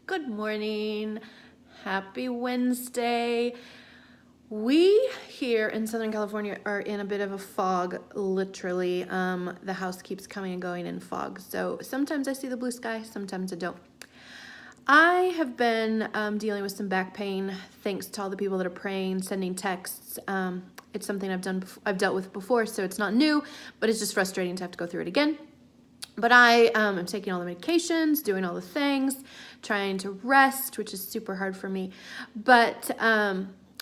Good morning. Happy Wednesday. We here in Southern California are in a bit of a fog, literally. The house keeps coming and going in fog. So sometimes I see the blue sky, sometimes I don't. I have been dealing with some back pain thanks to all the people that are praying, sending texts. It's something I've dealt with before, so it's not new, but it's just frustrating to have to go through it again. But I am taking all the medications, doing all the things, trying to rest, which is super hard for me. But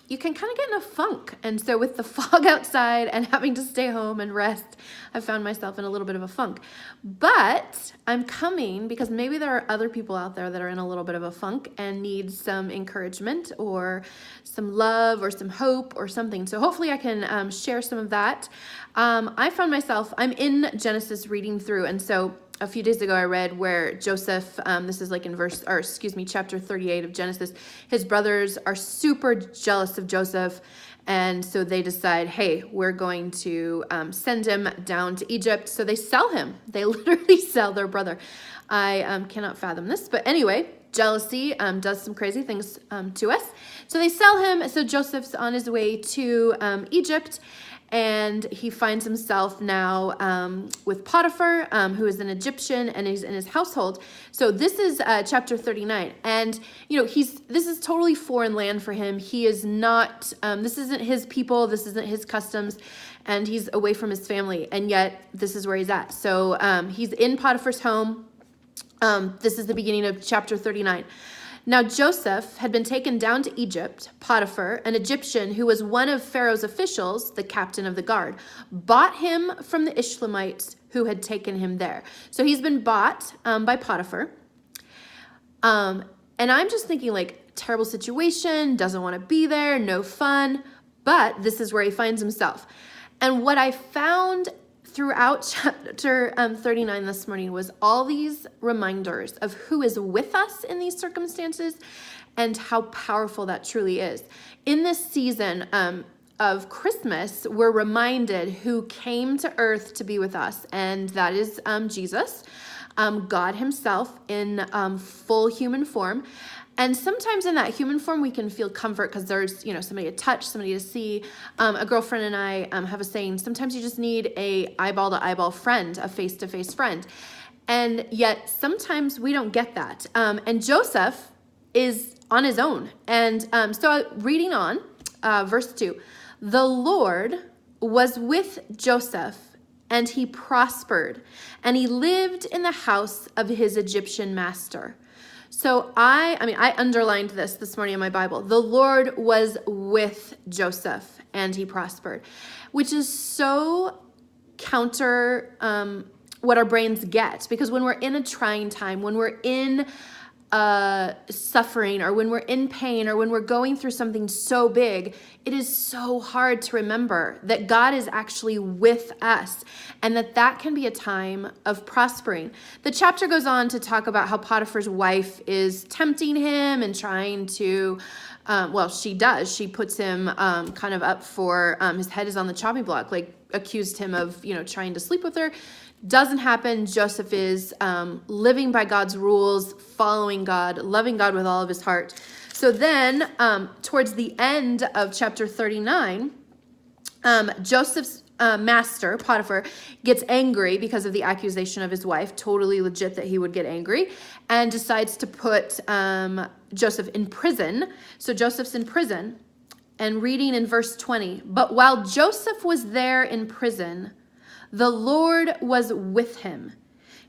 you can kind of get in a funk. And so with the fog outside and having to stay home and rest, I found myself in a little bit of a funk. But I'm coming because maybe there are other people out there that are in a little bit of a funk and need some encouragement or some love or some hope or something. So hopefully I can share some of that. I found myself, I'm in Genesis reading through, and so a few days ago I read where Joseph, this is like in chapter 38 of Genesis, his brothers are super jealous of Joseph, and so they decide, hey, we're going to send him down to Egypt. So they sell him. They literally sell their brother. I cannot fathom this, but anyway, jealousy does some crazy things to us. So they sell him. So Joseph's on his way to Egypt, and he finds himself now with Potiphar, who is an Egyptian, and he's in his household. So this is chapter 39. And, you know, this is totally foreign land for him. He is not, this isn't his people. This isn't his customs. And he's away from his family. And yet this is where he's at. So he's in Potiphar's home. This is the beginning of chapter 39. Now Joseph had been taken down to Egypt. Potiphar, an Egyptian who was one of Pharaoh's officials, the captain of the guard, bought him from the Ishmaelites who had taken him there. So he's been bought by Potiphar. And I'm just thinking, like, terrible situation, doesn't want to be there, no fun. But this is where he finds himself. And what I found throughout chapter 39 this morning was all these reminders of who is with us in these circumstances and how powerful that truly is. In this season of Christmas, we're reminded who came to earth to be with us, and that is Jesus, God himself in full human form. And sometimes in that human form, we can feel comfort because there's, you know, somebody to touch, somebody to see. A girlfriend and I have a saying, sometimes you just need a eyeball-to-eyeball friend, a face-to-face friend. And yet sometimes we don't get that. And Joseph is on his own. And so reading on, verse 2, the Lord was with Joseph, and he prospered, and he lived in the house of his Egyptian master. So I underlined this morning in my Bible. The Lord was with Joseph and he prospered, which is so counter what our brains get. Because when we're in a trying time, when we're in suffering, or when we're in pain, or when we're going through something so big, it is so hard to remember that God is actually with us and that can be a time of prospering. The chapter goes on to talk about how Potiphar's wife is tempting him and trying to, she does. She puts him kind of up for, his head is on the chopping block, like accused him of, you know, trying to sleep with her. Doesn't happen. Joseph is living by God's rules, following God, loving God with all of his heart. So then towards the end of chapter 39, Joseph's master, Potiphar, gets angry because of the accusation of his wife. Totally legit that he would get angry, and decides to put Joseph in prison. So Joseph's in prison, and reading in verse 20, but while Joseph was there in prison, the Lord was with him.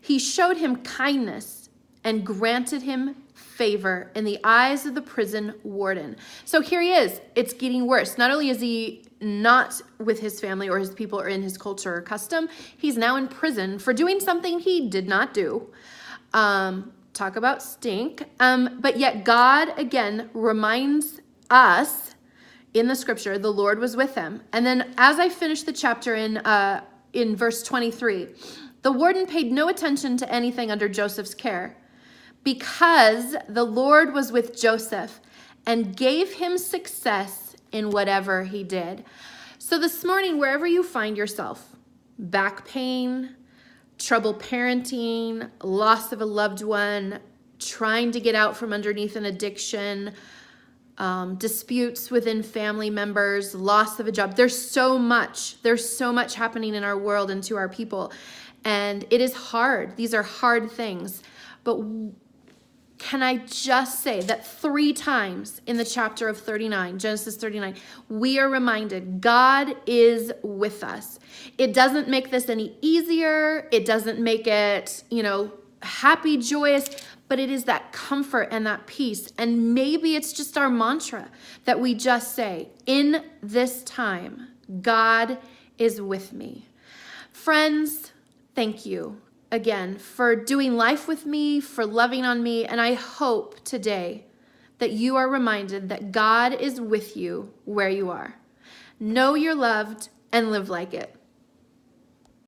He showed him kindness and granted him favor in the eyes of the prison warden. So here he is. It's getting worse. Not only is he not with his family or his people or in his culture or custom, he's now in prison for doing something he did not do. Talk about stink. But yet God, again, reminds us in the scripture, the Lord was with him. And then as I finish the chapter in verse 23, the warden paid no attention to anything under Joseph's care because the Lord was with Joseph and gave him success in whatever he did. So this morning, wherever you find yourself, back pain, trouble parenting, loss of a loved one, trying to get out from underneath an addiction, disputes within family members, loss of a job. There's so much happening in our world and to our people. And it is hard. These are hard things. But can I just say that 3 times in the chapter of 39, Genesis 39, we are reminded God is with us. It doesn't make this any easier. It doesn't make it, happy, joyous, but it is that comfort and that peace. And maybe it's just our mantra that we just say, in this time, God is with me. Friends, thank you again for doing life with me, for loving on me. And I hope today that you are reminded that God is with you where you are. Know you're loved and live like it.